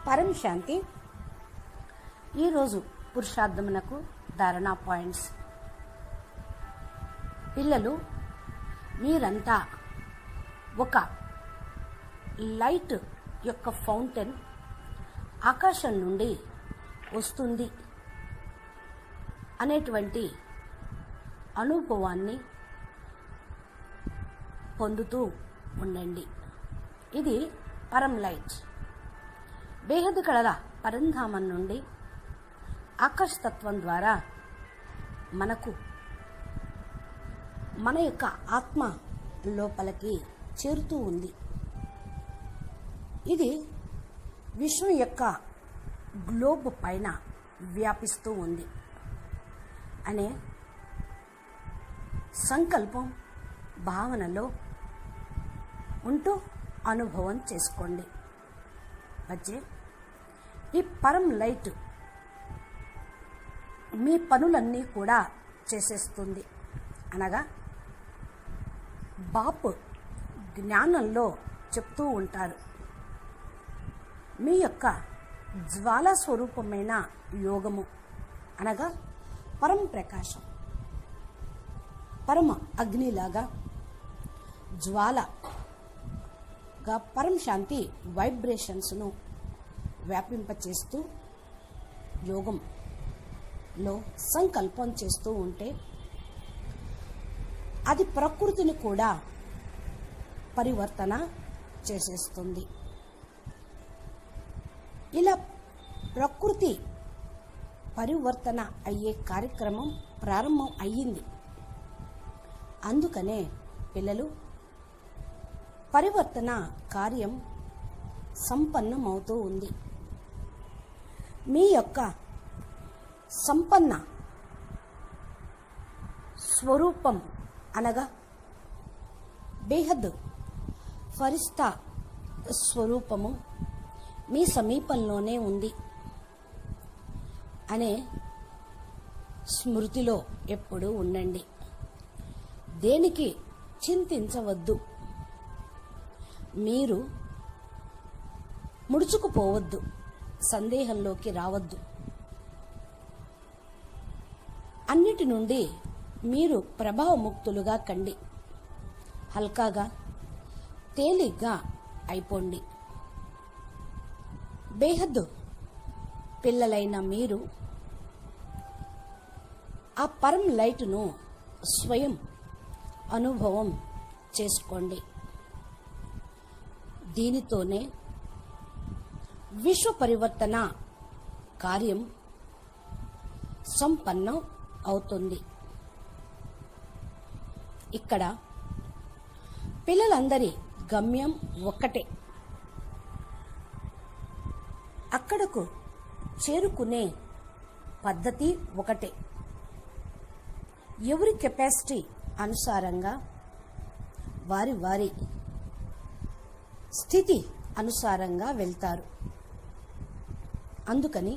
పరం శాంతి. ఈరోజు పురుషార్థమునకు ధారణా పాయింట్స్. పిల్లలు, మీరంతా ఒక లైట్ యొక్క ఫౌంటైన్ ఆకాశం నుండి వస్తుంది అనేటువంటి అనుభవాన్ని పొందుతూ ఉండండి. ఇది పరం లైట్. బేహద్ కళల పరంధామం నుండి ఆకాశతత్వం ద్వారా మనకు మన యొక్క ఆత్మ లోపలికి చేరుతూ ఉంది. ఇది విశ్వం యొక్క గ్లోబ్ పైన వ్యాపిస్తూ ఉంది అనే సంకల్పం భావనలో ఉంటూ అనుభవం చేసుకోండి. వచ్చే ఈ పరం లైట్ మీ పనులన్నీ కూడా చేసేస్తుంది. అనగా బాపు జ్ఞానంలో చెప్తూ ఉంటారు, మీ యొక్క జ్వాలా స్వరూపమైన యోగము అనగా పరం ప్రకాశం, పరమ అగ్నిలాగా జ్వాలగా పరం శాంతి వైబ్రేషన్స్ను వ్యాపింపచేస్తూ యోగంలో సంకల్పం చేస్తూ ఉంటే అది ప్రకృతిని కూడా పరివర్తన చేసేస్తుంది. ఇలా ప్రకృతి పరివర్తన అయ్యే కార్యక్రమం ప్రారంభం అయ్యింది. అందుకనే పిల్లలు, పరివర్తన కార్యం సంపన్నమవుతూ ఉంది. మీ యొక్క సంపన్న స్వరూపం అనగా బేహద్ ఫరిష్తా స్వరూపము మీ సమీపంలోనే ఉంది అనే స్మృతిలో ఎప్పుడూ ఉండండి. దేనికి చింతించవద్దు, మీరు ముడుచుకుపోవద్దు, సందేహంలోకి రావద్దు. అన్నిటి నుండి మీరు ప్రభావముక్తులుగా కండి. హల్కాగా తేలిగ్గా అయిపోండి. బేహద్ పిల్లలైన మీరు ఆ పరం లైట్ను స్వయం అనుభవం చేసుకోండి. దీనితోనే విశ్వ పరివర్తన కార్యం సంపన్నం అవుతుంది. ఇక్కడ పిల్లలందరి గమ్యం ఒక్కటే, అక్కడకు చేరుకునే పద్ధతి ఒకటే. ఎవరి కెపాసిటీ అనుసారంగా వారి వారి స్థితి అనుసారంగా వెళ్తారు. అందుకని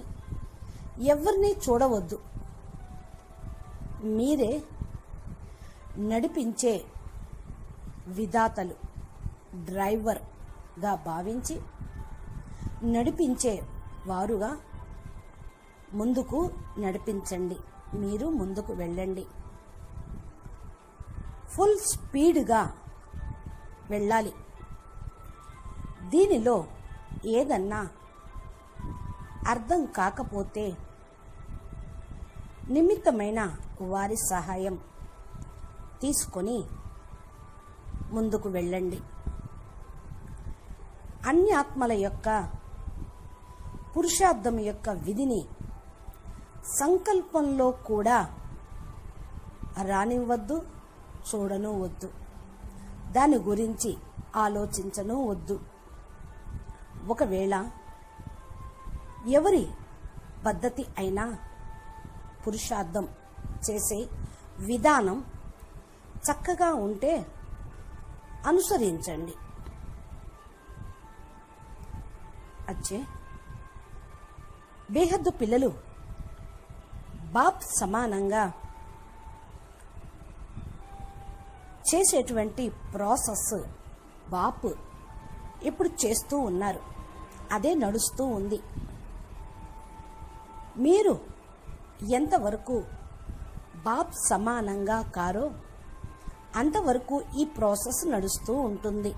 ఎవరిని చూడవద్దు, మీరే నడిపించే విధాతలు, డ్రైవర్గా భావించి నడిపించే వారుగా ముందుకు నడిపించండి. మీరు ముందుకు వెళ్ళండి. ఫుల్ స్పీడ్గా వెళ్ళాలి. దీనిలో ఏదన్నా అర్థం కాకపోతే నిమిత్తమైన వారి సహాయం తీసుకొని ముందుకు వెళ్ళండి. అన్యాత్మల యొక్క పురుషార్థం యొక్క విధిని సంకల్పంలో కూడా రానివ్వద్దు, చూడను వద్దు, దాని గురించి ఆలోచించను వద్దు. ఒకవేళ ఎవరి పద్ధతి అయినా పురుషార్థం చేసే విధానం చక్కగా ఉంటే అనుసరించండి. అచ్చే బేహద్దు పిల్లలు బాప్ సమానంగా చేసేటువంటి ప్రాసెస్ బాపు ఇప్పుడు చేస్తూ ఉన్నారు. అదే నడుస్తూ ఉంది. మీరు ఎంతవరకు బాప్ సమానంగా కారో అంతవరకు ఈ ప్రాసెస్ నడుస్తూ ఉంటుంది.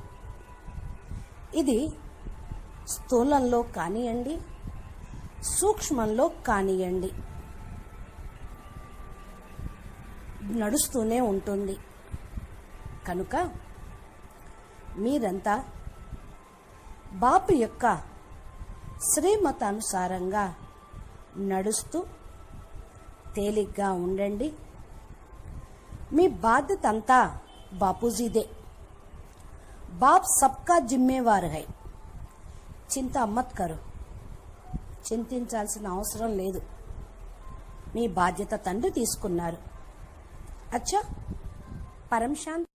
ఇది స్థూలంలో కానివ్వండి, సూక్ష్మంలో కానివ్వండి, నడుస్తూనే ఉంటుంది. కనుక మీరంతా బాపు యొక్క శ్రీమతానుసారంగా నడుస్తూ తేలిగ్గా ఉండండి. మీ బాధ్యత అంతా బాపూజీదే. బాప్ సబ్కా జిమ్మేవార్ హై. చింత మత్ కరో. చింతించాల్సిన అవసరం లేదు. మీ బాధ్యత తండ్రి తీసుకున్నారు. అచ్చా, పరం శాంతి.